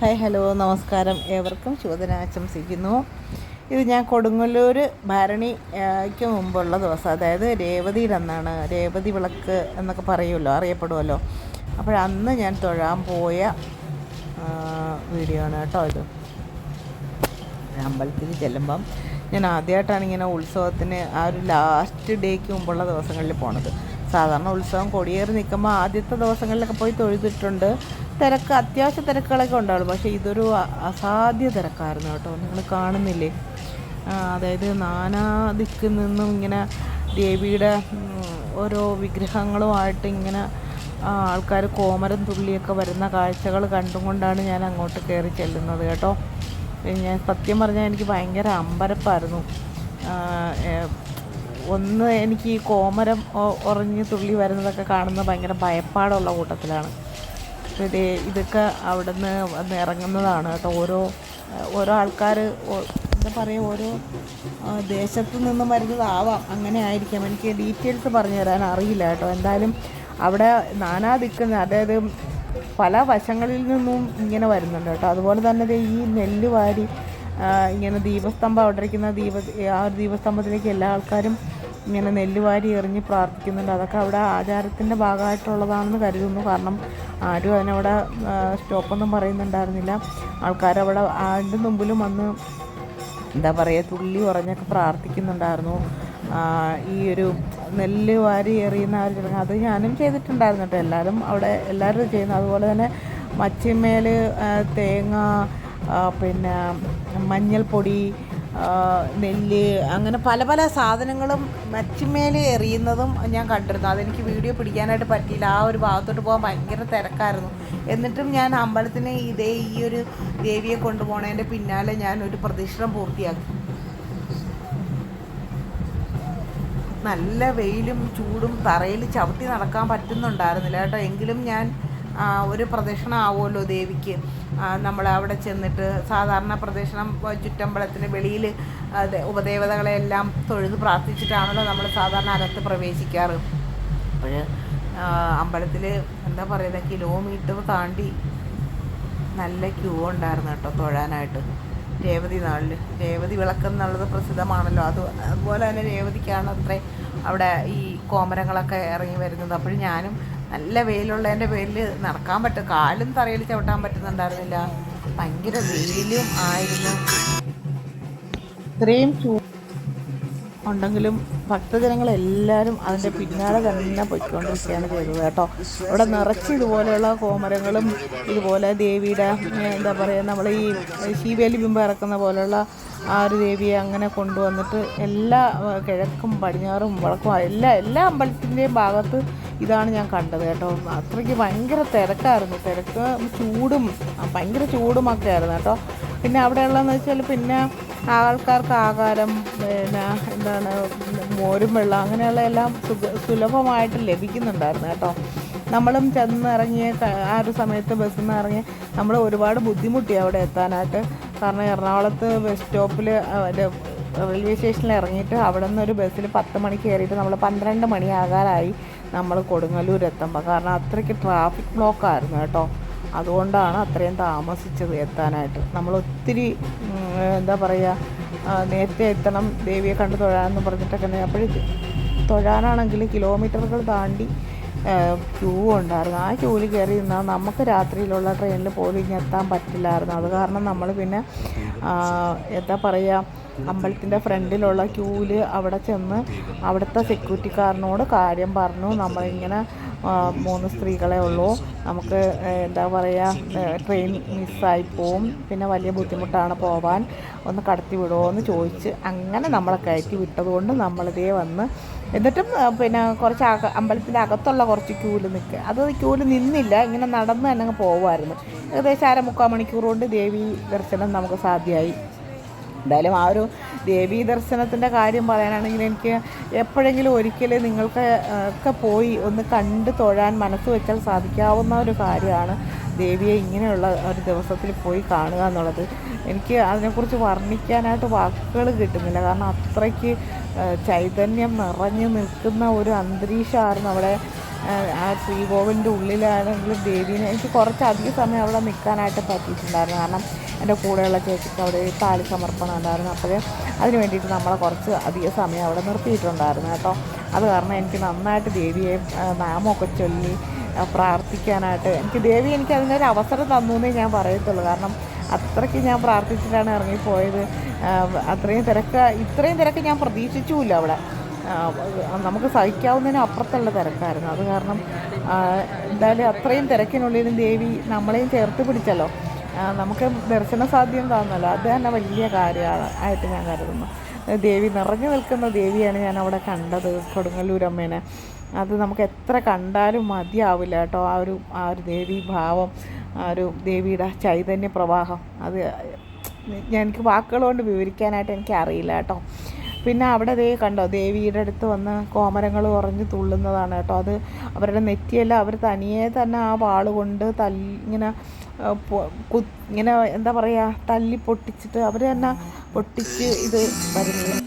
Hi hello നമസ്കാരം, ഏവർക്കും ശുഭദിനം ആശംസിക്കുന്നു. ഇത് ഞാൻ കൊടുങ്ങല്ലൂർ ഭരണിക്ക് മുമ്പുള്ള ദിവസം, അതായത് രേവതിയിലെന്നാണ്, രേവതി വിളക്ക് എന്നൊക്കെ പറയുമല്ലോ, അറിയപ്പെടുമല്ലോ. അപ്പോഴന്ന് ഞാൻ തൊഴാൻ പോയ വീഡിയോ ആണ് കേട്ടോ ഇത്. അമ്പലത്തിൽ ചെല്ലുമ്പം ഞാൻ ആദ്യമായിട്ടാണ് ഇങ്ങനെ ഉത്സവത്തിന് ആ ഒരു ലാസ്റ്റ് ഡേക്ക് മുമ്പുള്ള ദിവസങ്ങളിൽ പോണത്. സാധാരണ ഉത്സവം കൊടിയേറി നിൽക്കുമ്പോൾ ആദ്യത്തെ ദിവസങ്ങളിലൊക്കെ പോയി തൊഴുതിട്ടുണ്ട്. തിരക്ക്, അത്യാവശ്യ തിരക്കുകളൊക്കെ ഉണ്ടാവുള്ളൂ. പക്ഷേ ഇതൊരു അസാധ്യ തിരക്കായിരുന്നു കേട്ടോ. നിങ്ങൾ കാണുന്നില്ലേ, അതായത് നാനാ ദിക്കിൽ നിന്നും ഇങ്ങനെ ദേവിയുടെ ഓരോ വിഗ്രഹങ്ങളുമായിട്ട് ഇങ്ങനെ ആൾക്കാർ കോമരം തുള്ളിയൊക്കെ വരുന്ന കാഴ്ചകൾ കണ്ടുകൊണ്ടാണ് ഞാൻ അങ്ങോട്ട് കയറി ചെല്ലുന്നത് കേട്ടോ. ഞാൻ സത്യം പറഞ്ഞാൽ എനിക്ക് ഭയങ്കര അമ്പരപ്പായിരുന്നു. ഒന്ന്, എനിക്ക് ഈ കോമരം ഉറഞ്ഞ് തുള്ളി വരുന്നതൊക്കെ കാണുന്നത് ഭയങ്കര ഭയപ്പാടുള്ള കൂട്ടത്തിലാണ്. ഇതൊക്കെ അവിടെ നിന്ന് വന്ന് ഇറങ്ങുന്നതാണ് കേട്ടോ. ഓരോ ആൾക്കാർ, എന്താ പറയുക, ഓരോ ദേശത്തു നിന്നും വരുന്നതാവാം, അങ്ങനെ ആയിരിക്കാം. എനിക്ക് ഡീറ്റെയിൽസ് പറഞ്ഞു തരാൻ അറിയില്ല കേട്ടോ. എന്തായാലും അവിടെ നാനാ ദിക്കുന്ന, അതായത് പല വശങ്ങളിൽ നിന്നും ഇങ്ങനെ വരുന്നുണ്ട് കേട്ടോ. അതുപോലെ തന്നെ ഈ നെല്ല് വാരി ഇങ്ങനെ ദീപസ്തംഭം അവിടെ ഇരിക്കുന്ന ആ ഒരു ദീപസ്തംഭത്തിലേക്ക് എല്ലാ ആൾക്കാരും ഇങ്ങനെ നെല്ല് വാരി എറിഞ്ഞ് പ്രാർത്ഥിക്കുന്നുണ്ട്. അതൊക്കെ അവിടെ ആചാരത്തിൻ്റെ ഭാഗമായിട്ടുള്ളതാണെന്ന് കരുതുന്നു. കാരണം ആരും അതിനവിടെ സ്റ്റോപ്പൊന്നും പറയുന്നുണ്ടായിരുന്നില്ല. ആൾക്കാരവിടെ അതിൻ്റെ മുമ്പിലും വന്ന് എന്താ പറയുക, തുള്ളി ഉറഞ്ഞൊക്കെ പ്രാർത്ഥിക്കുന്നുണ്ടായിരുന്നു. ഈ ഒരു നെല്ല് വാരി എറിയുന്ന ആ ഒരു ചടങ്ങ് അത് ഞാനും ചെയ്തിട്ടുണ്ടായിരുന്നു കേട്ടോ. എല്ലാവരും ചെയ്യുന്നു. അതുപോലെ തന്നെ മച്ചിന്മേൽ തേങ്ങ, പിന്നെ മഞ്ഞൾപ്പൊടി, നെല്ല്, അങ്ങനെ പല പല സാധനങ്ങളും മച്ചിന്മേൽ എറിയുന്നതും ഞാൻ കണ്ടിരുന്നു. അതെനിക്ക് വീഡിയോ പിടിക്കാനായിട്ട് പറ്റിയില്ല. ആ ഒരു ഭാഗത്തോട്ട് പോകാൻ ഭയങ്കര തിരക്കായിരുന്നു. എന്നിട്ടും ഞാൻ അമ്പലത്തിന് ഈ ഒരു ദേവിയെ കൊണ്ടുപോകുന്നതിൻ്റെ പിന്നാലെ ഞാൻ ഒരു പ്രദക്ഷിണം പൂർത്തിയാക്കി. നല്ല വെയിലും ചൂടും, തറയിൽ ചവിട്ടി നടക്കാൻ പറ്റുന്നുണ്ടായിരുന്നില്ല കേട്ടോ. എങ്കിലും ഞാൻ ഒരു പ്രദക്ഷിണം ആവുമല്ലോ ദേവിക്ക്. നമ്മൾ അവിടെ ചെന്നിട്ട് സാധാരണ പ്രദക്ഷിണം ചുറ്റമ്പലത്തിന് വെളിയിൽ ഉപദേവതകളെല്ലാം തൊഴുത് പ്രാർത്ഥിച്ചിട്ടാണല്ലോ നമ്മൾ സാധാരണ അകത്ത് പ്രവേശിക്കാറ്. അപ്പോൾ അമ്പലത്തിൽ എന്താ പറയുക, കിലോമീറ്റർ താണ്ടി നല്ല ക്യൂ ഉണ്ടായിരുന്നു കേട്ടോ തൊഴാനായിട്ട്. രേവതി നാളിൽ രേവതി വിളക്കെന്നുള്ളത് പ്രസിദ്ധമാണല്ലോ. അതുപോലെ തന്നെ രേവതിക്കാണ് അത്രേ അവിടെ ഈ കോമരങ്ങളൊക്കെ ഇറങ്ങി വരുന്നത്. അപ്പോൾ ഞാനും നല്ല വെയിലുള്ളതിൻ്റെ പേരിൽ നടക്കാൻ കാലും തറയിൽ ചവിട്ടാൻ പറ്റുന്നുണ്ടായിരുന്നില്ല. ഭയങ്കര വെയിലും ആയിരുന്നു. ഇത്രയും ഉണ്ടെങ്കിലും ഭക്തജനങ്ങളെല്ലാവരും അതിൻ്റെ പിന്നാലെ തന്നെ പൊയ്ക്കൊണ്ടിരിക്കുകയാണ് ചെയ്തത് കേട്ടോ. അവിടെ നിറച്ച് ഇതുപോലെയുള്ള കോമരങ്ങളും ഇതുപോലെ ദേവിയുടെ എന്താ പറയുക, നമ്മൾ ഈ ശീവേലി ബിംബം ഇറക്കുന്ന പോലെയുള്ള ആ ഒരു ദേവിയെ അങ്ങനെ കൊണ്ടുവന്നിട്ട് എല്ലാ കിഴക്കും പടിഞ്ഞാറും വടക്കും എല്ലാ അമ്പലത്തിൻ്റെയും ഭാഗത്ത് ഇതാണ് ഞാൻ കണ്ടത് കേട്ടോ. അത്രയ്ക്ക് ഭയങ്കര തിരക്കായിരുന്നു. ചൂടും ഭയങ്കര ചൂടുമൊക്കെ ആയിരുന്നു കേട്ടോ. പിന്നെ അവിടെയുള്ളതെന്ന് വെച്ചാൽ പിന്നെ ആൾക്കാർക്ക് ആഹാരം, പിന്നെ എന്താണ്, മോരും വെള്ളം, അങ്ങനെയുള്ള എല്ലാം സുലഭമായിട്ട് ലഭിക്കുന്നുണ്ടായിരുന്നു കേട്ടോ. നമ്മളും ചെന്നിറങ്ങിയ ആ ഒരു സമയത്ത് ബസ്സിൽ നിന്ന് ഇറങ്ങി നമ്മൾ ഒരുപാട് ബുദ്ധിമുട്ടി അവിടെ എത്താനായിട്ട്. കാരണം എറണാകുളത്ത് ബസ് സ്റ്റോപ്പിൽ റെയിൽവേ സ്റ്റേഷനിൽ ഇറങ്ങിയിട്ട് അവിടെ നിന്നൊരു ബസ്സിൽ 10 മണിക്ക് കയറിയിട്ട് നമ്മൾ 12 മണിയാകാറായി നമ്മൾ കൊടുങ്ങല്ലൂർ എത്തുമ്പോൾ. കാരണം അത്രയ്ക്ക് ട്രാഫിക് ബ്ലോക്കായിരുന്നു കേട്ടോ. അതുകൊണ്ടാണ് അത്രയും താമസിച്ചത് എത്താനായിട്ട്. നമ്മൾ ഒത്തിരി എന്താ പറയുക, നേരത്തെ എത്തണം ദേവിയെ കണ്ട് തൊഴാമെന്ന് പറഞ്ഞിട്ടൊക്കെ. അപ്പോൾ തൊഴാനാണെങ്കിൽ കിലോമീറ്ററുകൾ താണ്ടി ക്യൂ ഉണ്ടായിരുന്നു. ആ ക്യൂവിൽ കയറി നിന്നാൽ നമുക്ക് രാത്രിയിലുള്ള ട്രെയിനിൽ പോലും ഇനി എത്താൻ പറ്റില്ലായിരുന്നു. അത് കാരണം നമ്മൾ പിന്നെ എന്താ പറയുക, അമ്പലത്തിൻ്റെ ഫ്രണ്ടിലുള്ള ക്യൂവിൽ അവിടെ ചെന്ന് അവിടുത്തെ സെക്യൂരിറ്റിക്കാരനോട് കാര്യം പറഞ്ഞു. നമ്മളിങ്ങനെ 3 സ്ത്രീകളെ ഉള്ളൂ, നമുക്ക് എന്താ പറയുക, ട്രെയിൻ മിസ്സായി പോവും, പിന്നെ വലിയ ബുദ്ധിമുട്ടാണ് പോവാൻ, ഒന്ന് കടത്തി വിടുമോ എന്ന് ചോദിച്ച് അങ്ങനെ നമ്മളെ കയറ്റി വിട്ടതുകൊണ്ട് നമ്മളിതേ വന്ന്. എന്നിട്ടും പിന്നെ കുറച്ച് അമ്പലത്തിൻ്റെ അകത്തുള്ള കുറച്ച് ക്യൂവിൽ നിൽക്കുക. അത് ക്യൂവിൽ നിന്നില്ല, ഇങ്ങനെ നടന്ന് തന്നെ അങ്ങ് പോകുമായിരുന്നു. ഏകദേശം 3/4 മണിക്കൂർ കൊണ്ട് ദേവി ദർശനം നമുക്ക് സാധ്യമായി. എന്തായാലും ആ ഒരു ദേവീ ദർശനത്തിൻ്റെ കാര്യം പറയാനാണെങ്കിൽ എനിക്ക് എപ്പോഴെങ്കിലും ഒരിക്കൽ നിങ്ങൾക്ക് ഒക്കെ പോയി ഒന്ന് കണ്ട് തൊഴാൻ മനസ്സ് വെച്ചാൽ സാധിക്കാവുന്ന ഒരു കാര്യമാണ് ദേവിയെ ഇങ്ങനെയുള്ള ഒരു ദിവസത്തിൽ പോയി കാണുക എന്നുള്ളത്. എനിക്ക് അതിനെക്കുറിച്ച് വർണ്ണിക്കാനായിട്ട് വാക്കുകൾ കിട്ടുന്നില്ല. കാരണം അത്രയ്ക്ക് ചൈതന്യം നിറഞ്ഞു നിൽക്കുന്ന ഒരു അന്തരീക്ഷമായിരുന്നു അവിടെ ആ ശ്രീകോവിലിൻ്റെ ഉള്ളിലാണെങ്കിലും ദേവീനെ എനിക്ക് കുറച്ചധികം സമയം അവിടെ നിൽക്കാനായിട്ട് പറ്റിയിട്ടുണ്ടായിരുന്നു. കാരണം എൻ്റെ കൂടെയുള്ള ചേച്ചിക്ക് അവിടെ താലി സമർപ്പണം ഉണ്ടായിരുന്നു. അപ്പോൾ അതിന് വേണ്ടിയിട്ട് നമ്മളെ കുറച്ച് അധിക സമയം അവിടെ നിർത്തിയിട്ടുണ്ടായിരുന്നു കേട്ടോ. അത് കാരണം എനിക്ക് നന്നായിട്ട് ദേവിയെ നാമമൊക്കെ ചൊല്ലി പ്രാർത്ഥിക്കാനായിട്ട് എനിക്ക് അതിനൊരു അവസരം തന്നു എന്നേ ഞാൻ പറയത്തുള്ളൂ. കാരണം അത്രയ്ക്ക് ഞാൻ പ്രാർത്ഥിച്ചിട്ടാണ് ഇറങ്ങിപ്പോയത്. ഇത്രയും തിരക്ക് ഞാൻ പ്രതീക്ഷിച്ചുമില്ല അവിടെ. നമുക്ക് സഹിക്കാവുന്നതിനും അപ്പുറത്തുള്ള തിരക്കായിരുന്നു. അത് കാരണം എന്തായാലും അത്രയും തിരക്കിനുള്ളിലും ദേവി നമ്മളെയും ചേർത്ത് പിടിച്ചല്ലോ, നമുക്ക് ദർശന സാധ്യം തന്നല്ലോ. അത് തന്നെ വലിയ കാര്യമായിട്ട് ഞാൻ കരുതുന്നു. ദേവി നിറഞ്ഞു നിൽക്കുന്ന ദേവിയാണ് ഞാൻ അവിടെ കണ്ടത്, കൊടുങ്ങല്ലൂരമ്മേനെ. അത് നമുക്ക് എത്ര കണ്ടാലും മതിയാവില്ല കേട്ടോ. ആ ഒരു ദേവീ ഭാവം, ആ ഒരു ദേവിയുടെ ചൈതന്യ പ്രവാഹം, അത് എനിക്ക് വാക്കുകൾ കൊണ്ട് വിവരിക്കാനായിട്ട് എനിക്കറിയില്ല കേട്ടോ. പിന്നെ അവിടെ കണ്ടോ, ദേവിയുടെ അടുത്ത് വന്ന് കോമരങ്ങൾ ഉറഞ്ഞു തുള്ളുന്നതാണ് കേട്ടോ. അത് അവരുടെ നെറ്റിയെല്ലാം അവർ തനിയെ തന്നെ ആ വാളുകൊണ്ട് ഇങ്ങനെ എന്താ പറയുക, തല്ലി പൊട്ടിച്ചിട്ട് അവർ തന്നെ പൊട്ടിച്ച് ഇത് വരുന്നത്.